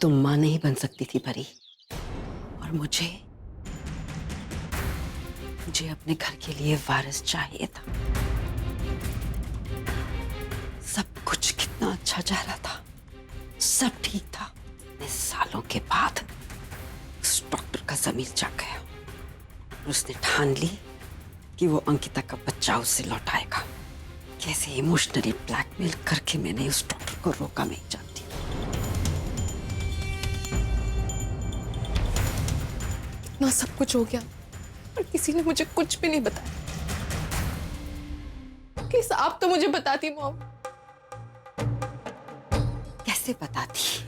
तुम माँ नहीं बन सकती थी परी, और मुझे अपने घर के लिए वारिस चाहिए था। सब कुछ कितना अच्छा जा रहा था, सब ठीक था। इतने सालों के बाद उस डॉक्टर का ज़मीर जाग गया और उसने ठान ली कि वो अंकिता का बच्चा उसे लौटाएगा। कैसे इमोशनली ब्लैकमेल करके मैंने उस डॉक्टर को रोका, नहीं जानती। इतना सब कुछ हो गया और किसी ने मुझे कुछ भी नहीं बताया। किस आप तो मुझे बताती मॉम। कैसे बताती?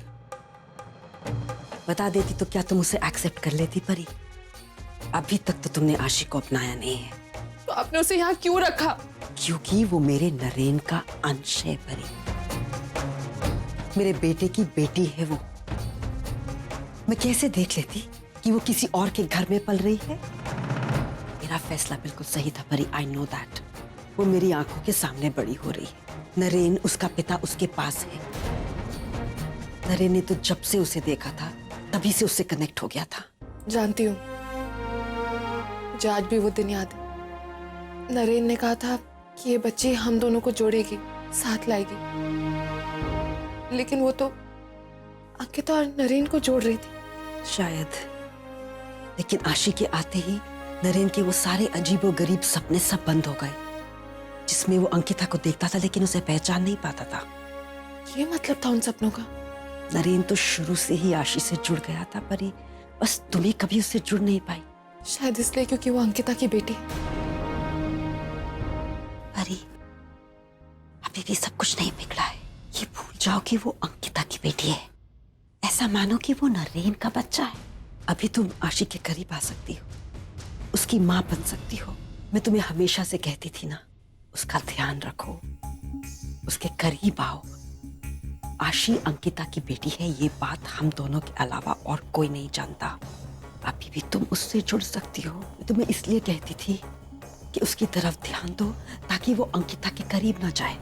बता देती तो क्या तुम उसे एक्सेप्ट कर लेती परी? अभी तक तो तुमने आशी को अपनाया नहीं है। तो आपने उसे यहाँ क्यों रखा? क्योंकि वो मेरे नरेन का अंश है परी, मेरे बेटे की बेटी है वो। मैं कैसे देख लेती कि वो किसी और के घर में पल रही है? मेरा फैसला बिल्कुल सही था परी, आई नो दैट। वो मेरी आंखों के सामने बड़ी हो रही है। नरेन, उसका पिता उसके पास है। नरेन ने तो जब से उसे देखा था तभी से उससे कनेक्ट हो गया था। जानती हूँ, मुझे आज भी वो दिन याद है। नरेन ने कहा था कि ये बच्ची हम दोनों को जोड़ेगी, साथ लाएगी, लेकिन वो तो अंकिता और नरेन को जोड़ रही थी। शायद, लेकिन आशी के आते ही नरेन के वो सारे अजीबो गरीब सपने सब बंद हो गए, जिसमें वो अंकिता को देखता था लेकिन उसे पहचान नहीं पाता था। ये मतलब था उन सपनों का? नरेन तो शुरू से ही आशी से जुड़ गया था परी, बस तुम्हें कभी उससे जुड़ नहीं पाई। शायद इसलिए क्योंकि वो अंकिता की बेटी है। परी, अभी भी सब कुछ नहीं बिगड़ा है। ये भूल जाओ कि वो अंकिता की बेटी है। ऐसा मानो कि वो नरेन का बच्चा है। अभी तुम आशी के करीब आ सकती हो, उसकी माँ बन सकती हो। मैं तुम्हें हमेशा से कहती थी ना, उसका ध्यान रखो, उसके करीब आओ। आशी अंकिता की बेटी है, ये बात हम दोनों के अलावा और कोई नहीं जानता। अभी भी तुम उससे जुड़ सकती हो। मैं तुम्हें इसलिए कहती थी कि उसकी तरफ ध्यान दो ताकि वो अंकिता के करीब ना जाए।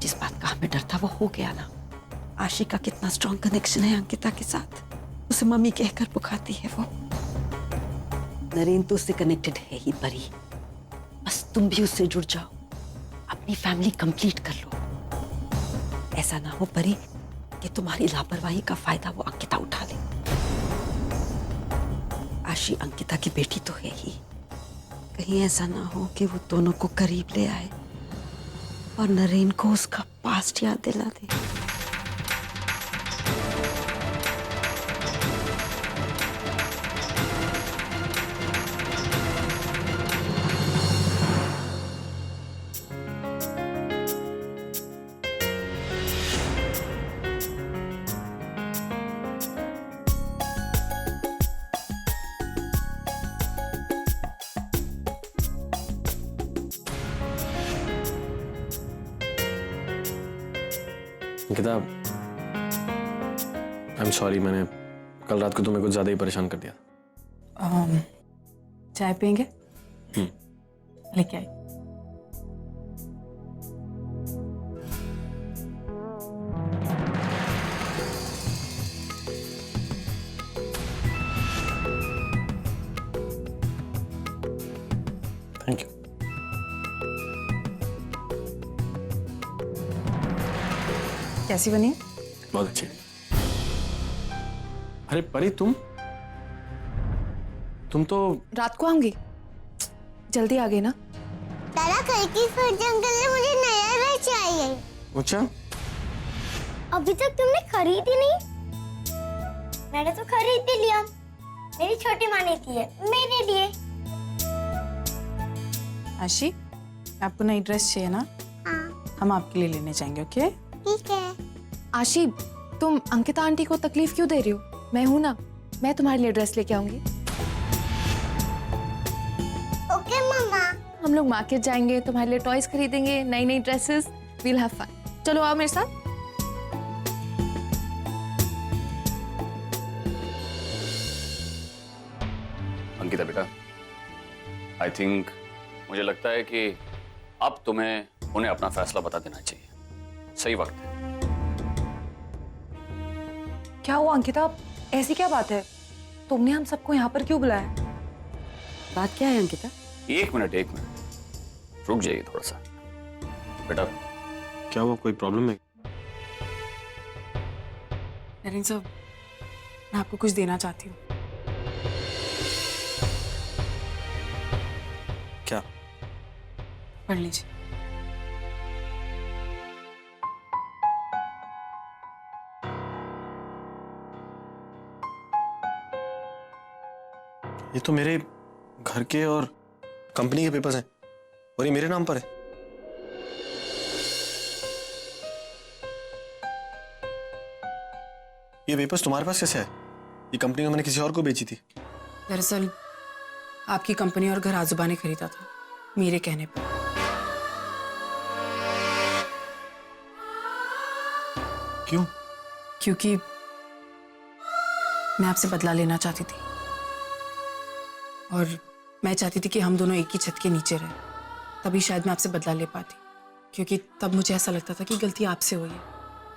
जिस बात का हमें डर था वो हो गया ना। आशी का कितना स्ट्रॉन्ग कनेक्शन है अंकिता के साथ, उसे मम्मी कहकर पुकारती है वो। नरेन तो उससे कनेक्टेड है ही परी, बस तुम भी उससे जुड़ जाओ, अपनी फैमिली कंप्लीट कर लो। ऐसा ना हो परी कि तुम्हारी लापरवाही का फायदा वो अंकिता उठा ले। आशी अंकिता की बेटी तो है ही, कहीं ऐसा ना हो कि वो दोनों को करीब ले आए और नरेन को उसका पास्ट याद दिला दे। अंकिता, आई एम सॉरी, मैंने कल रात को तुम्हें कुछ ज्यादा ही परेशान कर दिया। चाय पियेंगे? लेके आई। Thank you. कैसी बनी? बहुत अच्छी। अरे परी, तुम तो रात को आऊंगी, जल्दी आ गई ना? दादा, कल की फर्ज अंकल ने मुझे नया ड्रेस चाहिए। अच्छा, अभी तक तुमने खरीदी नहीं? मैंने तो खरीद ही लिया। मेरी छोटी माँ ने की है मेरे लिए। आशी, आपको नई ड्रेस चाहिए ना? हाँ। हम आपके लिए लेने जाएंगे, ओके? ठीक है। आशी, तुम अंकिता आंटी को तकलीफ क्यों दे रही हो? मैं हूं ना, मैं तुम्हारे लिए ड्रेस लेके आऊंगी। ओके मम्मा। हम लोग मार्केट जाएंगे, तुम्हारे लिए टॉयज खरीदेंगे, नई नई ड्रेसेस, वील हैव फन। चलो आओ मेरे साथ। अंकिता बेटा, आई थिंक, मुझे लगता है कि अब तुम्हें उन्हें अपना फैसला बता देना चाहिए। सही वक्त है। क्या हुआ अंकिता? ऐसी क्या बात है? तुमने हम सबको यहाँ पर क्यों बुलाया? बात क्या है अंकिता? एक मिनट, रुक जाइए थोड़ा सा। बेटा, क्या हुआ, कोई प्रॉब्लम है? नरेंद्र साहब, मैं आपको कुछ देना चाहती हूँ। क्या? पढ़ लीजिए। ये तो मेरे घर के और कंपनी के पेपर्स हैं और ये मेरे नाम पर है। ये पेपर्स तुम्हारे पास कैसे है? ये कंपनी मैंने किसी और को बेची थी। दरअसल आपकी कंपनी और घर आजुबा ने खरीदा था मेरे कहने पर। क्यों? क्योंकि मैं आपसे बदला लेना चाहती थी और मैं चाहती थी कि हम दोनों एक ही छत के नीचे रहें, तभी शायद मैं आपसे बदला ले पाती, क्योंकि तब मुझे ऐसा लगता था कि गलती आपसे हुई है।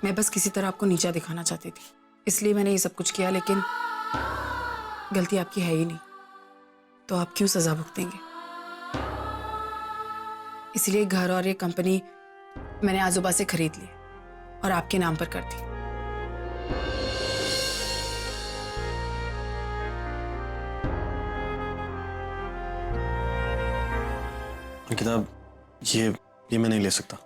मैं बस किसी तरह आपको नीचा दिखाना चाहती थी, इसलिए मैंने ये सब कुछ किया, लेकिन गलती आपकी है ही नहीं, तो आप क्यों सजा भुगतेंगे? इसलिए घर और ये कंपनी मैंने आजूबा से खरीद ली और आपके नाम पर कर दी। अंकिता, ये मैं नहीं ले सकता।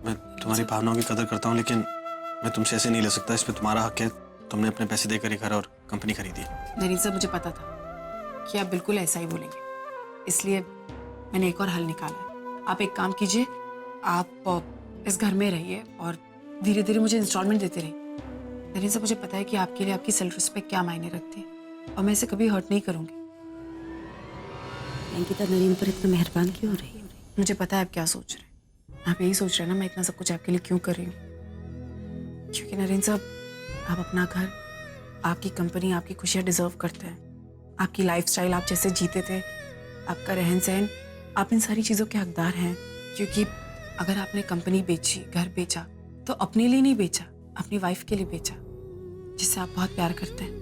मैं तुम्हारी भावनाओं की कदर करता हूँ, लेकिन मैं तुमसे ऐसे नहीं ले सकता। इसमें तुम्हारा हक है, तुमने अपने पैसे देकर ही घर और कंपनी खरीदी है। नरीन साहब, मुझे पता था कि आप बिल्कुल ऐसा ही बोलेंगे, इसलिए मैंने एक और हल निकाला है। आप एक काम कीजिए, आप इस घर में रहिए और धीरे धीरे मुझे इंस्टॉलमेंट देते रहिए। नरीन साहब, मुझे पता है कि आपके लिए आपकी सेल्फ रिस्पेक्ट क्या मायने रखती है और मैं इसे कभी हर्ट नहीं करूंगी। अंकिता नरेन पर इतना मेहरबान क्यों हो रही है? मुझे पता है आप क्या सोच रहे हैं। आप यही सोच रहे हैं ना, मैं इतना सब कुछ आपके लिए क्यों कर रही हूँ? क्योंकि नरेन साहब, आप अपना घर, आपकी कंपनी, आपकी खुशियाँ डिजर्व करते हैं। आपकी लाइफस्टाइल, आप जैसे जीते थे, आपका रहन सहन, आप इन सारी चीज़ों के हकदार हैं। क्योंकि अगर आपने कंपनी बेची, घर बेचा, तो अपने लिए नहीं बेचा, अपनी वाइफ के लिए बेचा, जिससे आप बहुत प्यार करते हैं।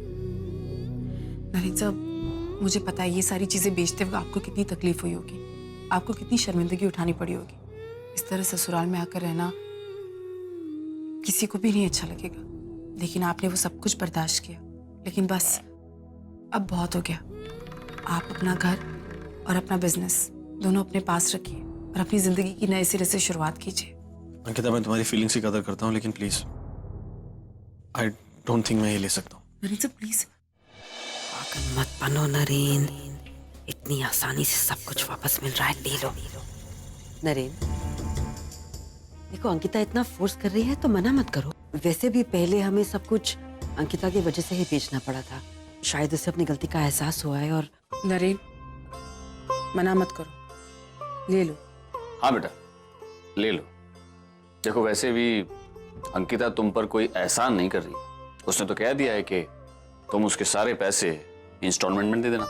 नरेन साहब, मुझे पता है ये सारी चीज़ें बेचते वक्त आपको कितनी तकलीफ हुई होगी, आपको कितनी शर्मिंदगी उठानी पड़ी होगी। इस तरह ससुराल में आकर रहना किसी को भी नहीं अच्छा लगेगा, लेकिन आपने वो सब कुछ बर्दाश्त किया। लेकिन बस अब बहुत हो गया। आप अपना घर और अपना बिजनेस दोनों अपने पास रखिए और अपनी जिंदगी की नए सिरे से शुरुआत कीजिए। अंकिता, मैं तुम्हारी फीलिंग्स की कदर करता हूँ, लेकिन प्लीज आई डोंट थिंक मैं ये ले सकता हूँ। नरेन साहब, प्लीज। पागल मत बनो नरेन, इतनी आसानी से सब कुछ वापस मिल रहा है, ले लो। नरेन, देखो अंकिता इतना फोर्स कर रही है तो मना मत करो। वैसे भी पहले हमें सब कुछ अंकिता की वजह से ही बेचना पड़ा था। शायद उसे अपनी गलती का एहसास हुआ है और नरेन, मना मत करो, ले लो। हाँ बेटा, ले लो। देखो, वैसे भी अंकिता तुम पर कोई एहसान नहीं कर रही। उसने तो कह दिया है कि तुम उसके सारे पैसे इंस्टॉलमेंट में दे देना।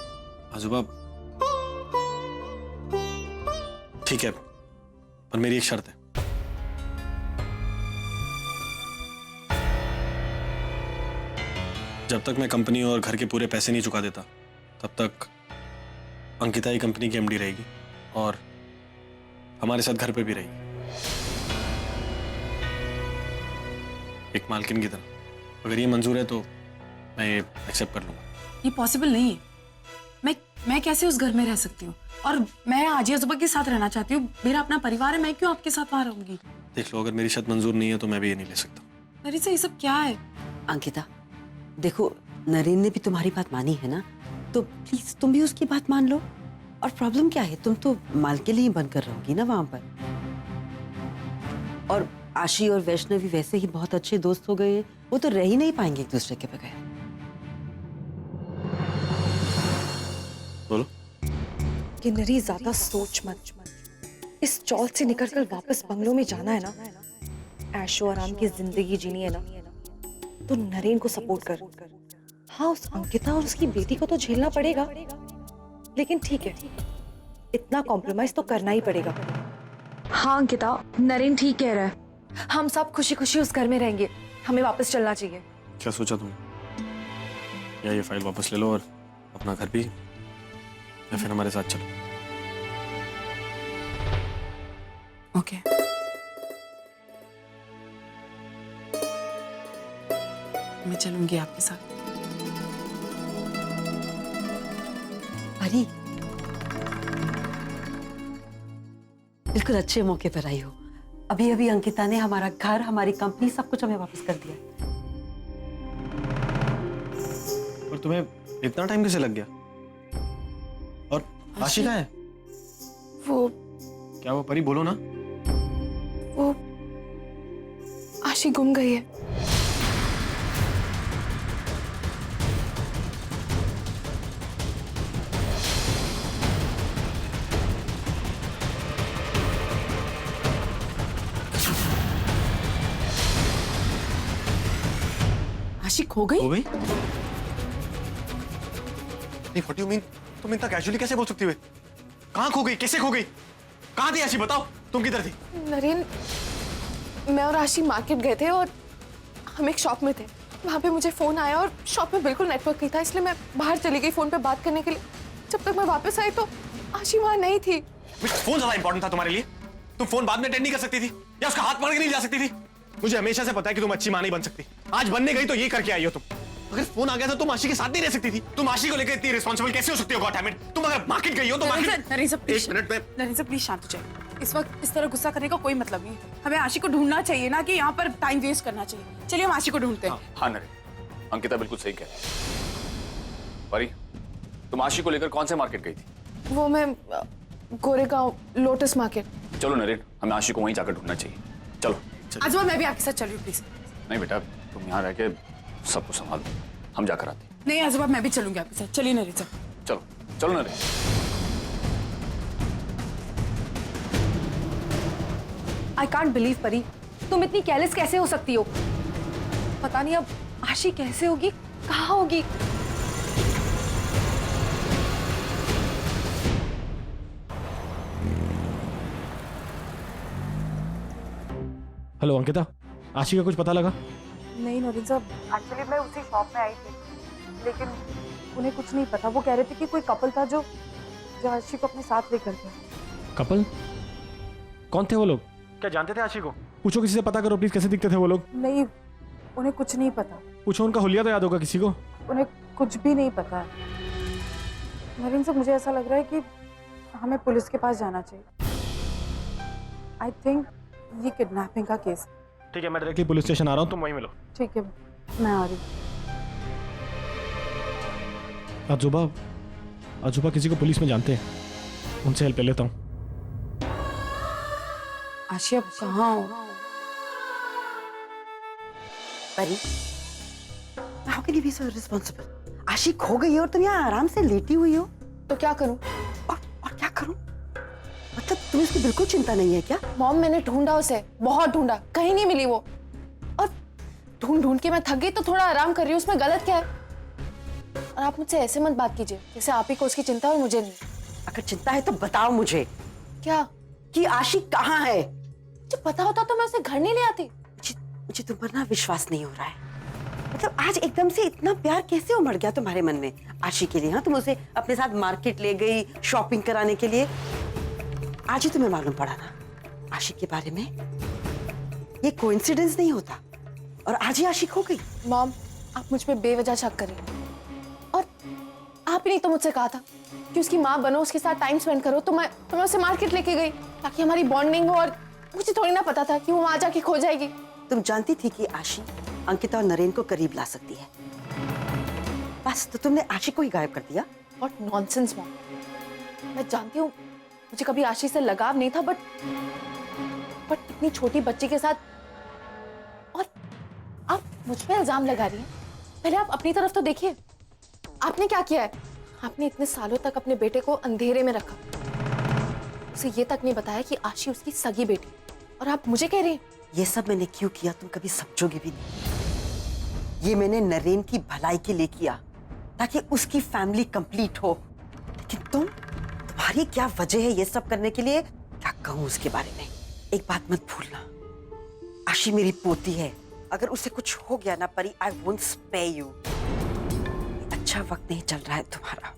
आजूबा, ठीक है, पर मेरी एक शर्त है। जब तक मैं कंपनी और घर के पूरे पैसे नहीं चुका देता, तब तक अंकिता ही कंपनी की एमडी रहेगी और हमारे साथ घर पे भी रहेगी, एक मालकिन की तरह। अगर ये मंजूर है तो मैं ये एक्सेप्ट कर लूंगा। ये पॉसिबल नहीं है। मैं कैसे उस घर में रह सकती हूँ? और मैं आजी आजोबा के साथ रहना चाहती हूँ, मेरा अपना परिवार है, मैं क्यों आपके साथ वहां रहूंगी? देख लो, अगर मेरी शर्त मंजूर नहीं है तो मैं भी ये नहीं ले सकता। नरेन साहब, ये सब क्या है? अंकिता देखो, नरेन ने भी तुम्हारी बात मानी है ना, तो प्लीज तुम भी उसकी बात मान लो। और प्रॉब्लम क्या है, तुम तो माल के लिए ही बंद कर रहोगी ना वहां पर। और आशी और वैष्णवी वैसे ही बहुत अच्छे दोस्त हो गए हैं, वो तो रह ही नहीं पाएंगे एक दूसरे के बगैर। बोलो। कि नरी, ज्यादा सोच मत। इस चौल से निकलकर वापस बंगलों में जाना है ना, ऐशो आराम की जिंदगी जीनी है ना, तो नरेन को सपोर्ट कर। हाँ, उस अंकिता और उसकी बेटी को तो झेलना पड़ेगा, लेकिन ठीक है, इतना कॉम्प्रोमाइज तो करना ही पड़ेगा। हाँ अंकिता, नरेन ठीक कह रहा है। हम सब खुशी खुशी उस घर में रहेंगे। हमें वापस चलना चाहिए। क्या सोचा तुमने? या ये फाइल वापस ले लो और अपना घर भी, या फिर हमारे साथ चलो। ओके। मैं चलूंगी आपके साथ। परी, बिल्कुल अच्छे मौके पर आई हो। अभी अभी अंकिता ने हमारा घर, हमारी कंपनी, सब कुछ हमें वापस कर दिया। पर तुम्हें इतना टाइम कैसे लग गया? और आशी कहाँ है? वो क्या वो परी, बोलो ना। वो आशी गुम गई है। आशी खो गई? हो गई? नहीं, व्हाट यू मीन? तुम इतना कैजुअली कैसे बोल सकती हो? कहाँ खो गई? कैसे खो गई? कहाँ थी आशी? बताओ, तुम किधर थी? नरेन, मैं और आशी मार्केट गए थे और हम एक शॉप में थे। वहां पे मुझे फोन आया और शॉप में बिल्कुल नेटवर्क नहीं था, इसलिए मैं बाहर चली गई फोन पे बात करने के लिए। जब तक मैं वापस आई तो आशी वहां नहीं थी। फोन ज्यादा इंपॉर्टेंट था तुम्हारे लिए? तुम फोन बाद में अटेंड नहीं कर सकती थी, या उसका हाथ पकड़ के नहीं जा सकती थी? मुझे हमेशा से पता है कि तुम अच्छी मां नहीं बन सकती। आज बनने गई तो ये करके आई हो तुम। अगर फोन आ गया था तुम आशी के साथ नहीं रह सकती थी। तुम आशी को लेकर इतनी रिस्पॉन्सिबल कैसे हो सकती हो? गॉड डैम इट, तुम अगर मार्केट गई हो तो मार्केट। नरेन सर प्लीज, एक मिनट में। नरेन सर प्लीज शांत हो जाइए। इस वक्त इस तरह गुस्सा करने का कोई मतलब नहीं है। हमें आशी को ढूंढना चाहिए ना कि यहाँ पर टाइम वेस्ट करना चाहिए। चलिए हम आशी को ढूंढते हैं। हाँ नरेन, अंकिता बिल्कुल सही कह रही है। परी, तुम आशी को लेकर कौन से मार्केट गई थी? वो मैं गोरेगांव लोटस मार्केट। चलो नरेन, हमें आशी को वहीं जाकर ढूंढना चाहिए। चलो। आजमा मैं भी आपके साथ चल रही हूँ प्लीज। नहीं बेटा, तुम यहाँ रह के सबको संभालो, हम जाकर आते हैं। नहीं आजमा, मैं भी चलूंगी आपके साथ। चलिए नरेन सर। चलो चलो नरेन। आई कांट बिलीव परी, तुम इतनी केयरलेस कैसे हो सकती हो? पता नहीं अब आशी कैसे होगी, कहाँ होगी? हेलो अंकिता, आशी का कुछ पता लगा? नहीं नरेन साहब, एक्चुअली मैं उसी शॉप में आई थी, लेकिन उन्हें कुछ नहीं पता। वो कह रहे थे कि कोई कपल था जो आशी को अपने साथ लेकर गया। कपल? कौन थे वो लोग? क्या जानते थे आशी को? पूछो किसी से, पता करो प्लीज, कैसे दिखते थे वो लोग? नहीं, उन्हें कुछ नहीं पता। पूछो, उनका हुलिया तो याद होगा किसी को? उन्हें कुछ भी नहीं पता है। नरेन साहब, मुझे ऐसा लग रहा है कि हमें पुलिस के पास जाना चाहिए। आई थिंक ये किडनैपिंग का केस। ठीक है, मैं डायरेक्टली पुलिस स्टेशन आ रहा हूँ, तुम वहीं मिलो। ठीक है, मैं आ रही हूँ। अजूबा किसी को पुलिस में जानते हैं, उनसे हेल्प ले लेता हूँ। आशी अब कहाँ हो? Pari, how can you be so responsible? Aashi खो गई है और तुम यहाँ आराम से लेटी हुई हो। तो क्या करूं? और क्या करूं? मतलब तुम्हें इसकी बिल्कुल चिंता नहीं है क्या? मॉम, मैंने ढूंढा उसे, बहुत ढूंढा, कहीं नहीं मिली वो। और ढूंढ ढूंढ के मैं थक गई तो थोड़ा आराम कर रही हूँ, उसमें गलत क्या है? और आप मुझसे ऐसे मत बात कीजिए जैसे आप ही को उसकी चिंता और मुझे नहीं। अगर चिंता है तो बताओ मुझे क्या? कि आशी कहाँ है? जब पता होता तो मैं उसे घर नहीं ले आती। मुझे तुम पर ना विश्वास नहीं हो रहा है। मतलब आज एकदम से इतना प्यार कैसे उमड़ गया तुम्हारे मन में आशी के लिए? हाँ, तुम उसे अपने साथ मार्केट ले गई शॉपिंग कराने के लिए। आज ही तुम्हें मालूम पड़ा ना आशी के बारे में? ये कोइंसिडेंस नहीं होता, और आज ही आशी खो गई। मॉम, आप मुझ पे बेवजह शक कर रही हैं। और आप ही नहीं तो मुझसे कहा था कि उसकी माँ बनो, उसके साथ टाइम स्पेंड करो, तो मैं उसे मार्केट लेके गई ताकि हमारी बॉन्डिंग हो। और मुझे थोड़ी ना पता था कि वो वहां जाके खो जाएगी। तुम जानती थी कि आशी अंकिता और नरेन को करीब ला सकती है, बस तो तुमने आशी को ही गायब कर दिया। What nonsense mom. मैं जानती हूँ मुझे कभी आशी से लगाव नहीं था, बट इतनी छोटी बच्ची के साथ। और आप मुझ पे इल्जाम लगा रही हैं। पहले आप अपनी तरफ तो देखिए, आपने क्या किया है? आपने इतने सालों तक अपने बेटे को अंधेरे में रखा, उसे ये तक नहीं बताया कि आशी उसकी सगी बेटी, और आप मुझे कह रही हैं ये सब मैंने क्यों किया तुम कभी समझोगे भी नहीं। ये मैंने नरेन की भलाई के लिए किया ताकि उसकी फैमिली कंप्लीट हो। लेकिन तुम्हारी क्या वजह है ये सब करने के लिए? क्या कहूं उसके बारे में? एक बात मत भूलना, आशी मेरी पोती है। अगर उसे कुछ हो गया ना परी, आई वोंट स्पेयर यू। अच्छा वक्त नहीं चल रहा है तुम्हारा।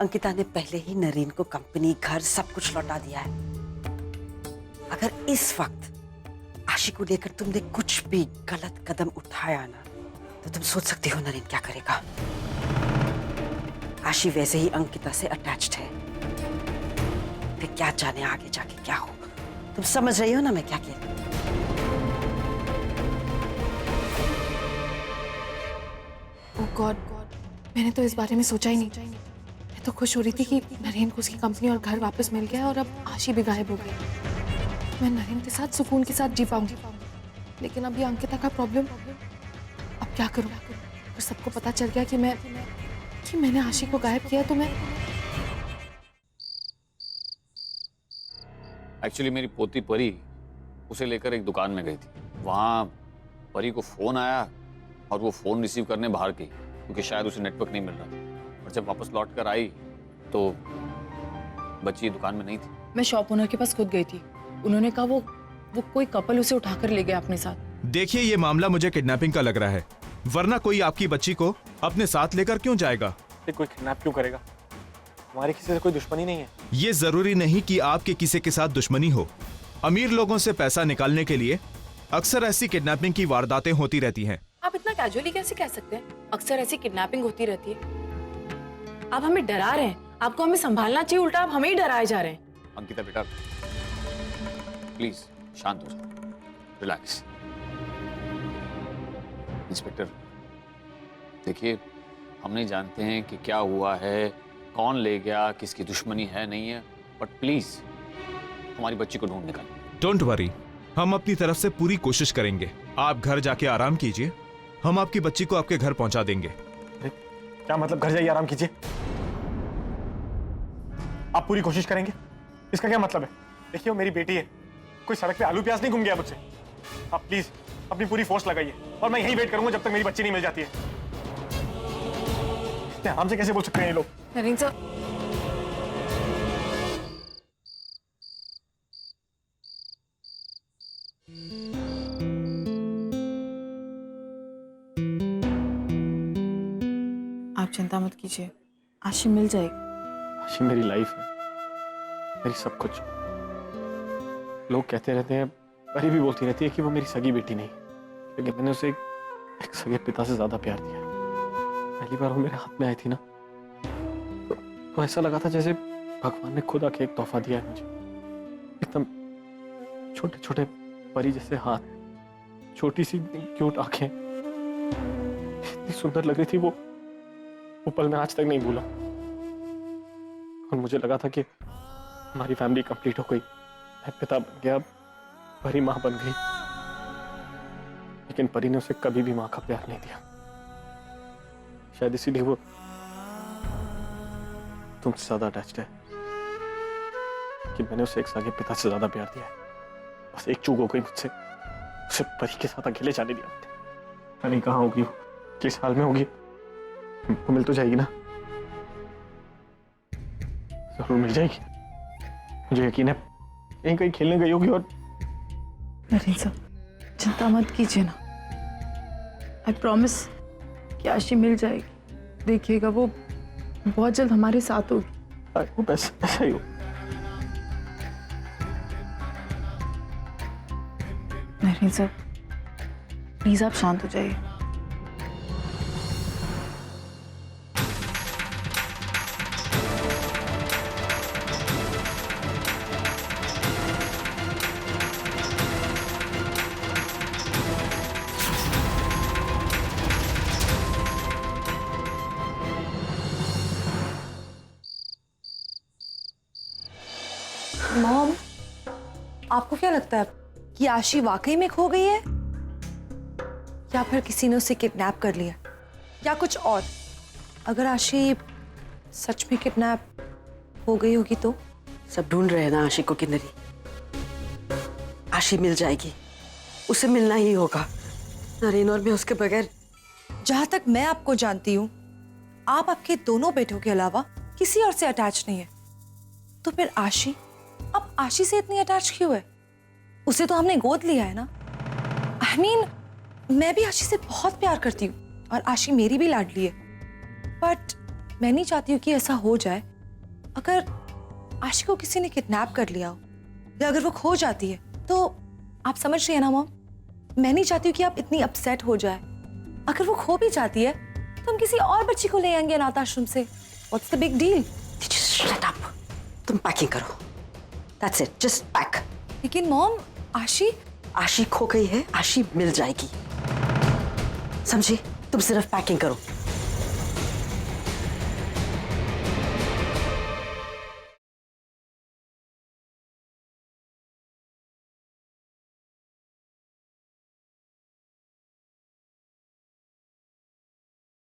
अंकिता ने पहले ही नरेन को कंपनी, घर सब कुछ लौटा दिया है। अगर इस वक्त आशी को लेकर तुमने कुछ भी गलत कदम उठाया ना, तो तुम सोच सकती हो नरेन क्या करेगा। आशी वैसे ही अंकिता से अटैच्ड है, फिर क्या जाने आगे जाके क्या हो। तुम समझ रही हो ना मैं क्या कह रही हूँ? ओह गॉड, मैंने तो इस बारे में सोचा ही नहीं। मैं तो खुश हो रही थी कि नरेन को उसकी कंपनी और घर वापस मिल गया और अब आशी भी गायब हो गई। मैं नरेन के साथ सुकून के साथ जी पाऊंगी। लेकिन अब ये अंकिता का प्रॉब्लम, अब क्या करूं? अगर सबको पता चल गया कि मैंने आशी को गायब किया तो मैं एक्चुअली मेरी पोती परी उसे लेकर एक दुकान में गई थी। वहाँ परी को फोन आया और वो फोन रिसीव करने बाहर गई क्योंकि शायद उसे नेटवर्क नहीं मिल रहा था। और जब वापस लौट कर आई तो बच्ची दुकान में नहीं थी। मैं शॉप ओनर के पास खुद गई थी। उन्होंने कहा वो कोई कपल उसे उठाकर ले गया अपने साथ। देखिए, ये मामला मुझे किडनैपिंग का लग रहा है, वरना कोई आपकी बच्ची को अपने साथ लेकर क्यों जाएगा? कोई किडनैप क्यों करेगा? हमारी किसी से कोई दुश्मनी नहीं है। ये जरूरी नहीं कि आपके किसी के साथ दुश्मनी हो। अमीर लोगों से पैसा निकालने के लिए अक्सर ऐसी किडनैपिंग की वारदातें होती रहती हैं। आप इतना कैजुअली कैसे कह सकते हैं? अक्सर ऐसी किडनैपिंग होती रहती है। आप हमें डरा रहे हैं। आपको हमें संभालना चाहिए, उल्टा आप हमें ही डराए जा रहे हैं। अंकिता बेटा प्लीज शांत हो जाओ, रिलैक्स। इंस्पेक्टर देखिए, हम नहीं जानते हैं कि क्या हुआ है, कौन ले गया, किसकी दुश्मनी है नहीं है, बट प्लीज हमारी बच्ची को ढूंढ निकालिए। डोंट वरी, हम अपनी तरफ से पूरी कोशिश करेंगे। आप घर जाके आराम कीजिए, हम आपकी बच्ची को आपके घर पहुंचा देंगे। क्या मतलब घर जाइए आराम कीजिए? आप पूरी कोशिश करेंगे, इसका क्या मतलब है? देखिए वो मेरी बेटी है, कोई सड़क पे आलू प्याज नहीं घूम गया मुझसे। आप प्लीज अपनी पूरी फोर्स लगाइए और मैं यहीं वेट करूंगा जब तक मेरी बच्ची नहीं मिल जाती है। इतने आराम से कैसे बोल सकते हैं ये लोग? नरेन सर, आप चिंता मत कीजिए, आशी मिल जाएगी। आशी मेरी लाइफ है, मेरी सब कुछ। लोग कहते रहते हैं, परी भी बोलती रहती है कि वो मेरी सगी बेटी नहीं, लेकिन मैंने उसे एक सगे पिता से ज्यादा प्यार दिया। पहली बार वो मेरे हाथ में आई थी ना, तो ऐसा लगा था जैसे भगवान ने खुद आके एक तोहफा दिया है मुझे। एकदम छोटे छोटे परी जैसे हाथ, छोटी सी क्यूट आंखें, इतनी सुंदर लग रही थी वो पल मैं आज तक नहीं भूला। और मुझे लगा था कि हमारी फैमिली कंप्लीट हो गई, मैं पिता बन गया, परी माँ बन गई। लेकिन परी ने उसे कभी भी माँ का प्यार नहीं दिया। शायद इसीलिए वो तुमसे ज्यादा अटैच्ड है कि मैंने उसे एक सगे पिता से ज्यादा प्यार दिया है। बस एक चूक हो गई मुझसे, उसे परी के साथ अकेले जाने दिया। पता नहीं कहाँ होगी वो, किस हाल में होगी। वो मिल तो जाएगी ना, जरूर मिल जाएगी, मुझे यकीन है। कहीं कहीं खेलने गई होगी। और नरेन सर चिंता मत कीजिए ना, आई प्रॉमिस कि आशी मिल जाएगी। देखिएगा वो बहुत जल्द हमारे साथ होगी। वो ऐसा ही हो। नरेन सर प्लीज आप शांत हो जाइए। मॉम, आपको क्या लगता है कि आशी वाकई में खो गई है, या फिर किसी ने उसे किडनैप कर लिया, या कुछ और? अगर आशी सच में किडनैप हो गई होगी तो? सब ढूंढ रहे हैं ना आशी को किन्नरी। आशी मिल जाएगी, उसे मिलना ही होगा। नरेन और मैं उसके बगैर। जहां तक मैं आपको जानती हूँ, आप आपके दोनों बेटों के अलावा किसी और से अटैच नहीं है, तो फिर आशी अब आशी से इतनी अटैच क्यों है? उसे तो हमने गोद लिया है ना। I mean, मैं भी आशी से बहुत प्यार करती हूँ और आशी मेरी भी लाडली है, बट मैं नहीं चाहती हूँ कि ऐसा हो जाए। अगर आशी को किसी ने किडनैप कर लिया हो या अगर वो खो जाती है तो आप समझ रही है ना मॉम, मैं नहीं चाहती हूँ कि आप इतनी अपसेट हो जाए। अगर वो खो भी जाती है तो हम किसी और बच्ची को ले आएंगे अनाथ आश्रम से। What's the big deal? Shut up, तुम पैकिंग करो। That's it, just pack. लेकिन मॉम, आशी आशी खो गई है, आशी मिल जाएगी, समझी? तुम सिर्फ पैकिंग करो।